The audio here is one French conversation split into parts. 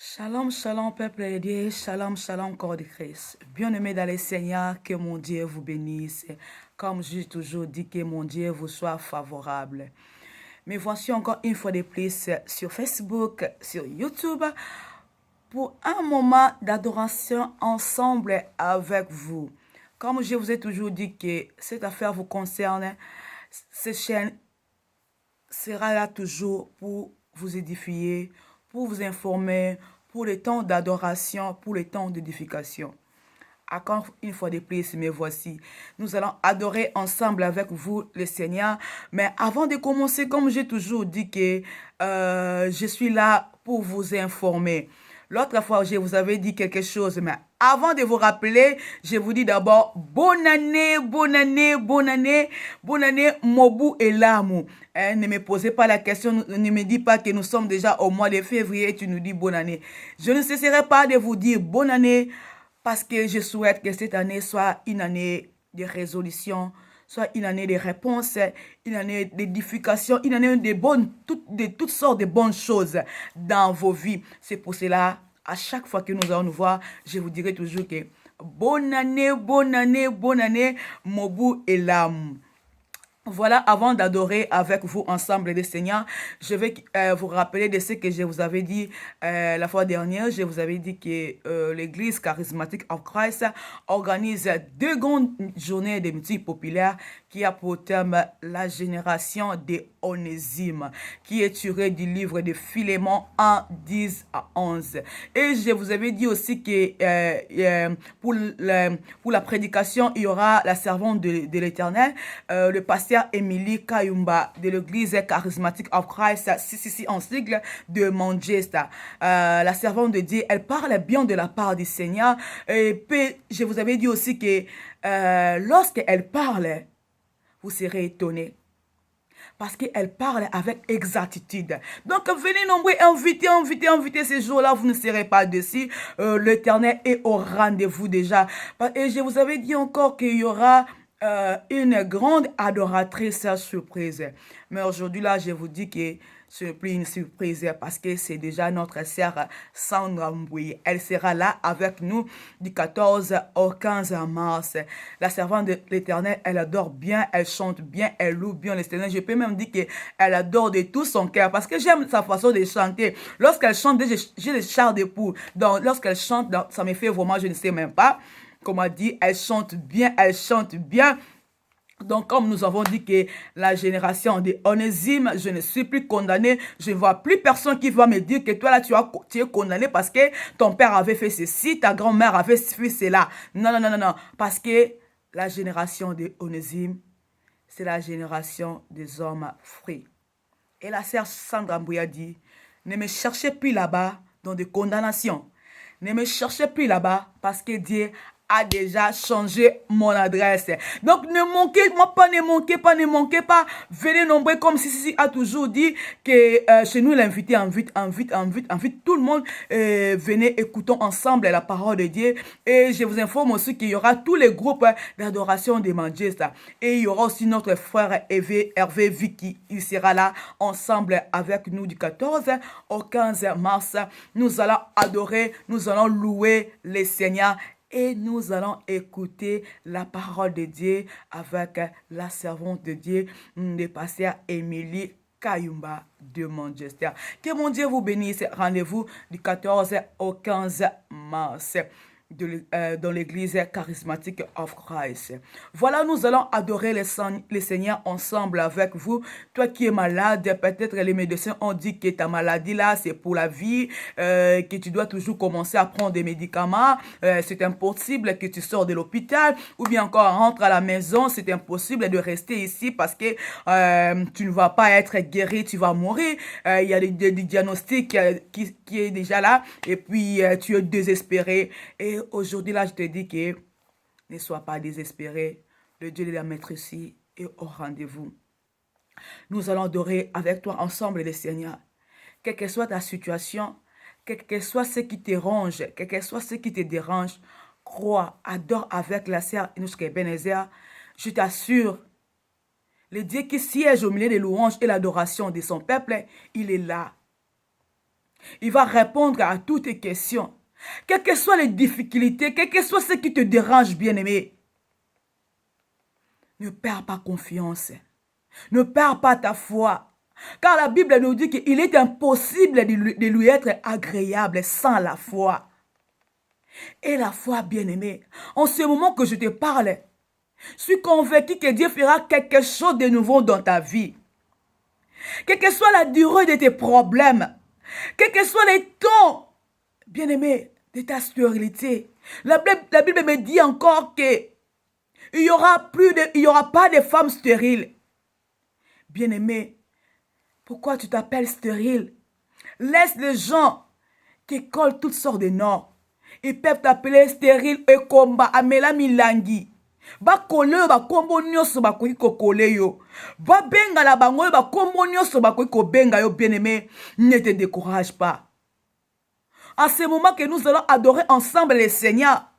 Shalom, shalom, peuple de Dieu, shalom, shalom, corps de Christ. Bien-aimés dans les Seigneurs, que mon Dieu vous bénisse. Comme j'ai toujours dit, que mon Dieu vous soit favorable. Mais voici encore une fois de plus sur Facebook, sur YouTube, pour un moment d'adoration ensemble avec vous. Comme je vous ai toujours dit que cette affaire vous concerne, cette chaîne sera là toujours pour vous édifier, pour vous informer, pour les temps d'adoration, pour les temps d'édification. Encore une fois de plus, me voici. Nous allons adorer ensemble avec vous le Seigneur. Mais avant de commencer, comme j'ai toujours dit que je suis là pour vous informer. L'autre fois, je vous avais dit quelque chose, mais avant de vous rappeler, je vous dis d'abord bonne année, bonne année, bonne année, bonne année, Mobu et Lamu. Ne me posez pas la question, ne me dis pas que nous sommes déjà au mois de février et tu nous dis bonne année. Je ne cesserai pas de vous dire bonne année parce que je souhaite que cette année soit une année de résolution, soit une année de réponse, une année d'édification, une année de toutes sortes de bonnes choses dans vos vies. C'est pour cela, à chaque fois que nous allons nous voir, je vous dirai toujours que bonne année, bonne année, bonne année, Mobu et l'âme. Voilà, avant d'adorer avec vous ensemble le Seigneur, je vais vous rappeler de ce que je vous avais dit la fois dernière. Je vous avais dit que l'Église charismatique of Christ organise 2 grandes journées de musique populaire qui a pour thème la génération des Onésime, qui est tiré du livre de Philémon 1, 10 à 11. Et je vous avais dit aussi que pour la prédication, il y aura la servante de l'Éternel, le pasteur Emily Kayumba de l'église charismatique of Christ, CCC en sigle de Manchester. La servante de Dieu, elle parle bien de la part du Seigneur. Et puis, je vous avais dit aussi que lorsqu'elle parle, vous serez étonnés. Parce qu'elle parle avec exactitude. Donc, venez nombreux, invitez ces jours-là, vous ne serez pas dessus. L'Éternel est au rendez-vous déjà. Et je vous avais dit encore qu'il y aura une grande adoratrice surprise. Mais aujourd'hui, là, je vous dis que ce n'est plus une surprise parce que c'est déjà notre sœur Sandra Mbouye. Elle sera là avec nous du 14 au 15 mars. La servante de l'Éternel, elle adore bien, elle chante bien, elle loue bien l'Éternel. Je peux même dire qu'elle adore de tout son cœur parce que j'aime sa façon de chanter. Lorsqu'elle chante, j'ai les chars de poule. Donc, lorsqu'elle chante, ça me fait vraiment, je ne sais même pas comment dire, elle chante bien, elle chante bien. Donc, comme nous avons dit que la génération de Onésime, je ne suis plus condamné. Je ne vois plus personne qui va me dire que toi là, tu es condamné parce que ton père avait fait ceci, ta grand-mère avait fait cela. Non, non, non, non, non. Parce que la génération de Onésime, c'est la génération des hommes frits. Et la sœur Sandra Mbouya dit, ne me cherchez plus là-bas dans des condamnations. Ne me cherchez plus là-bas parce que Dieu a déjà changé mon adresse. Donc ne manquez pas, ne manquez pas, ne manquez pas. Venez nombreux comme Sissi a toujours dit que chez nous l'invité invite tout le monde. Venez, écoutons ensemble la parole de Dieu. Et je vous informe aussi qu'il y aura tous les groupes d'adoration de Manchester. Et il y aura aussi notre frère Hervé Vicky. Il sera là ensemble avec nous du 14 au 15 mars. Nous allons adorer, nous allons louer les Seigneurs. Et nous allons écouter la parole de Dieu avec la servante de Dieu, le pasteur Emily Kayumba de Manchester. Que mon Dieu vous bénisse. Rendez-vous du 14 au 15 mars. Dans l'église charismatique of Christ. Voilà, nous allons adorer les Seigneurs ensemble avec vous. Toi qui es malade, peut-être les médecins ont dit que ta maladie là, c'est pour la vie, que tu dois toujours commencer à prendre des médicaments. C'est impossible que tu sors de l'hôpital ou bien encore rentre à la maison. C'est impossible de rester ici parce que tu ne vas pas être guéri, tu vas mourir. Il y a des diagnostics qui est déjà là et puis tu es désespéré. Et aujourd'hui, là, je te dis que ne sois pas désespéré. Le Dieu de la maîtrise est au rendez-vous. Nous allons adorer avec toi ensemble le Seigneur. Quelle que soit ta situation, quel que soit ce qui te ronge, quel que soit ce qui te dérange, crois, adore avec la sœur Inouchke Ebenezer. Je t'assure, le Dieu qui siège au milieu des louanges et l'adoration de son peuple, il est là. Il va répondre à toutes tes questions. Quelles que soient les difficultés, quel que soit ce qui te dérange, bien-aimé. Ne perds pas confiance. Ne perds pas ta foi. Car la Bible nous dit qu'il est impossible de lui être agréable sans la foi. Et la foi, bien-aimé, en ce moment que je te parle, je suis convaincu que Dieu fera quelque chose de nouveau dans ta vie. Quelle que soit la durée de tes problèmes, quels que soient les temps, bien-aimé, de ta stérilité. La Bible me dit encore que il y aura pas de femmes stériles. Bien-aimé, pourquoi tu t'appelles stérile? Laisse les gens qui collent toutes sortes de noms. Ils peuvent t'appeler stérile et combat amela milangi. Ba kole ba kombo nyoso ba koki kokole yo. Ba benga la bango ba kombo nyoso ba koki ko benga yo, bien-aimé. Ne te décourage pas. À ce moment que nous allons adorer ensemble le Seigneur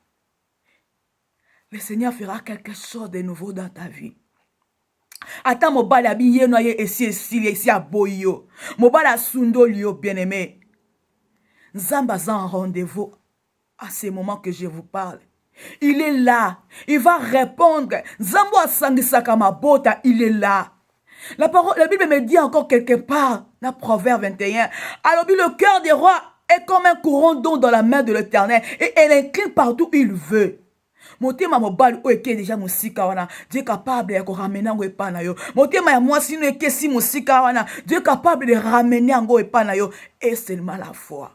fera quelque chose de nouveau dans ta vie. Ata mobala biye noye esi aboyo. Mobala sundo lio, bien-aimé. Nzamba en rendez-vous à ce moment que je vous parle. Il est là. Il va répondre. Nzambo asangisaka mabota, il est là. La Bible me dit encore quelque part, dans Proverbe 21, alors le cœur des rois est comme un courant d'eau dans la main de l'Éternel et elle incline partout où il veut. Motema mobali o eke déjà musika wana, Dieu est capable de ramener ngo epana yo. Motema ya mwasi no eke si musika wana, Dieu est capable de ramener ngo epana yo. Et seulement la foi.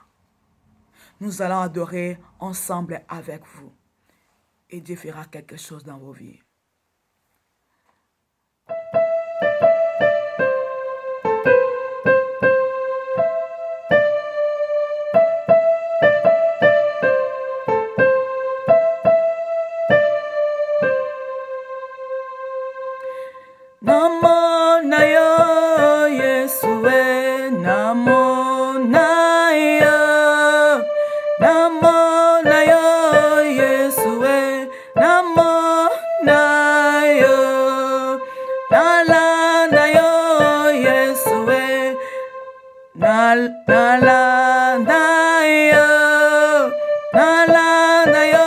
Nous allons adorer ensemble avec vous. Et Dieu fera quelque chose dans vos vies. Namo na yo Yesue, namo na yo, namo na yo Yesue, namo na yo, nala na yo Yesue, nala na yo, nala na yo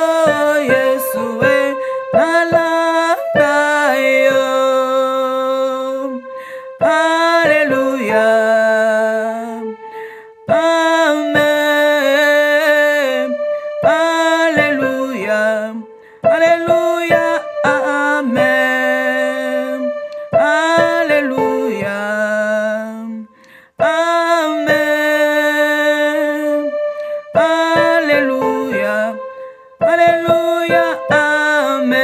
Yesue, nala na yo. Alléluia. Amen. Alléluia. Alléluia. Amen. Alléluia. Amen. Alléluia. Alléluia. Amen.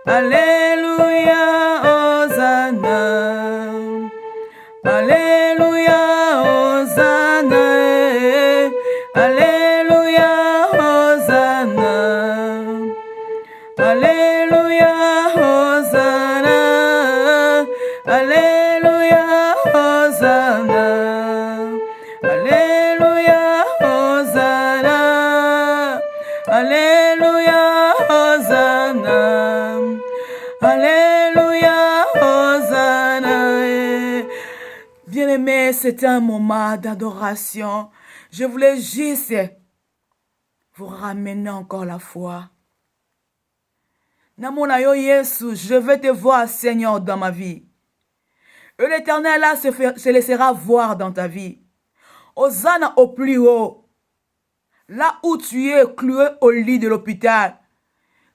Alléluia. Alléluia, Hosanna, Alléluia, Hosanna, Alléluia, Hosanna, Alléluia, Hosanna, Alléluia, Hosanna, Alléluia, Hosanna, Alléluia, Hosanna. Bien-aimé, c'était un moment d'adoration. Je voulais juste vous ramener encore la foi. Namona yo Yesu, je veux te voir, Seigneur, dans ma vie. Et l'Éternel là se laissera voir dans ta vie. Hosanna au plus haut. Là où tu es cloué au lit de l'hôpital.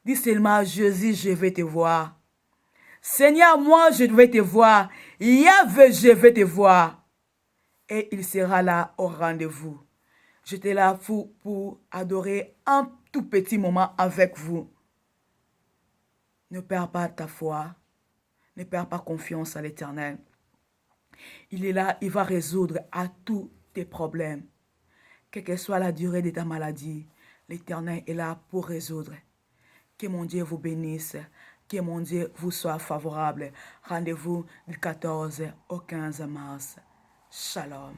Dis seulement, Jésus, je vais te voir. Seigneur, moi, je vais te voir. Yahvé, je vais te voir. Et il sera là au rendez-vous. J'étais là pour adorer un tout petit moment avec vous. Ne perds pas ta foi. Ne perds pas confiance à l'Éternel. Il est là, il va résoudre à tous tes problèmes. Quelle que soit la durée de ta maladie, l'Éternel est là pour résoudre. Que mon Dieu vous bénisse. Que mon Dieu vous soit favorable. Rendez-vous du 14 au 15 mars. Shalom.